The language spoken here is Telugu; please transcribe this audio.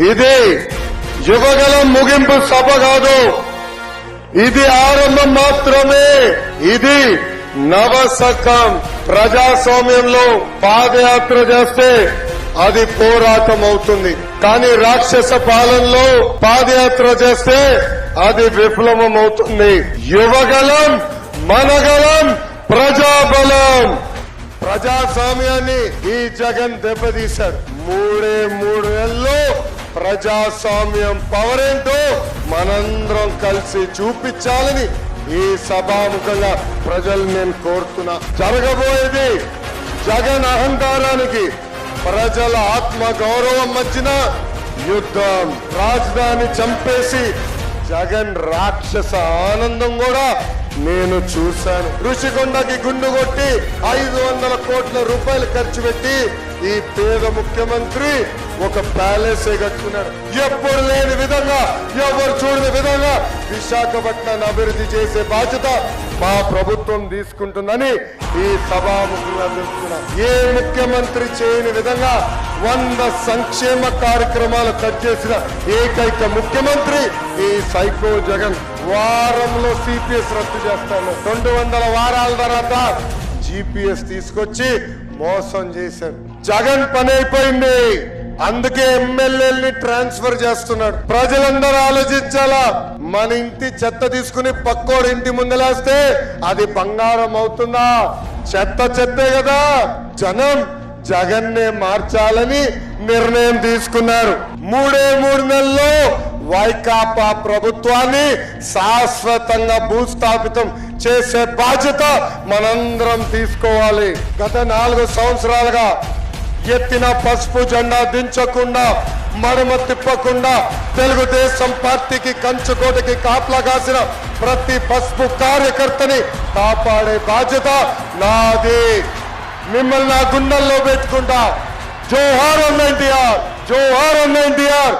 ఇది యువగలం ముగింపు సభ కాదు, ఇది ఆరంభం మాత్రమే. ఇది నవశకం. ప్రజాస్వామ్యంలో పాదయాత్ర చేస్తే అది పోరాటం అవుతుంది, కానీ రాక్షస పాలనలో పాదయాత్ర చేస్తే అది విప్లవం అవుతుంది. యువగలం, మనగలం, ప్రజాబలం. ప్రజాస్వామ్యాన్ని ఈ జగన్ దెబ్బతీశాడు. 3 నెలల్లో ప్రజాస్వామ్యం పవర్ ఏంటో మనందరం కలిసి చూపించాలని ఈ సభాముఖంగా ప్రజలు నేను కోరుతున్నా. జరగబోయేది జగన్ అహంకారానికి ప్రజల ఆత్మ గౌరవం మధ్యన యుద్ధం. రాజధాని చంపేసి జగన్ రాక్షస ఆనందం కూడా నేను చూశాను. ఋషికొండకి గుండు కొట్టి 500 కోట్ల రూపాయలు ఖర్చు పెట్టి ఈ పేద ముఖ్యమంత్రి ఒక ప్యాలెస్ కట్టుకున్నాడు. ఎప్పుడు లేని విధంగా, ఎవరు చూడని విధంగా విశాఖపట్నాన్ని అభివృద్ధి చేసే బాధ్యత మా ప్రభుత్వం తీసుకుంటుందని ఈ సభాముఖంగా తెలుసుకున్నాం. ఏ ముఖ్యమంత్రి చేయని విధంగా 100 సంక్షేమ కార్యక్రమాలు కట్ చేసిన ఏకైక ముఖ్యమంత్రి ఈ సైకో జగన్. వారంలో సిపిఎస్ రద్దు చేస్తాను, 200 వారాల తర్వాత జిపిఎస్ తీసుకొచ్చి మోసం చేశారు. జగన్ పని అయిపోయింది, అందుకే ఎమ్మెల్యేలని ట్రాన్స్ఫర్ చేస్తున్నాడు. ప్రజలందరూ ఆలోచించాలా, మన ఇంటి చెత్త తీసుకుని పక్కోడి ఇంటి ముందలేస్తే అది బంగారం అవుతుందా? చెత్తే కదా. జనం జగన్నే మార్చాలని నిర్ణయం తీసుకున్నారు. 3 నెలల్లో వైకాపా ప్రభుత్వాన్ని శాశ్వతంగా భూస్థాపితం చేసే బాధ్యత మనందరం తీసుకోవాలి. గత 4 సంవత్సరాలుగా ఎత్తిన పసుపు జెండా దించకుండా, మడమ తిప్పకుండా తెలుగుదేశం పార్టీకి కంచుకోటకి కాపలా కాసిన ప్రతి పసుపు కార్యకర్తని కాపాడే బాధ్యత నాది. మిమ్మల్ని నా గుండెల్లో పెట్టుకుంటా. జోహార్ అన్న ఎన్టీఆర్, జోహార్ అన్న ఎన్టీఆర్.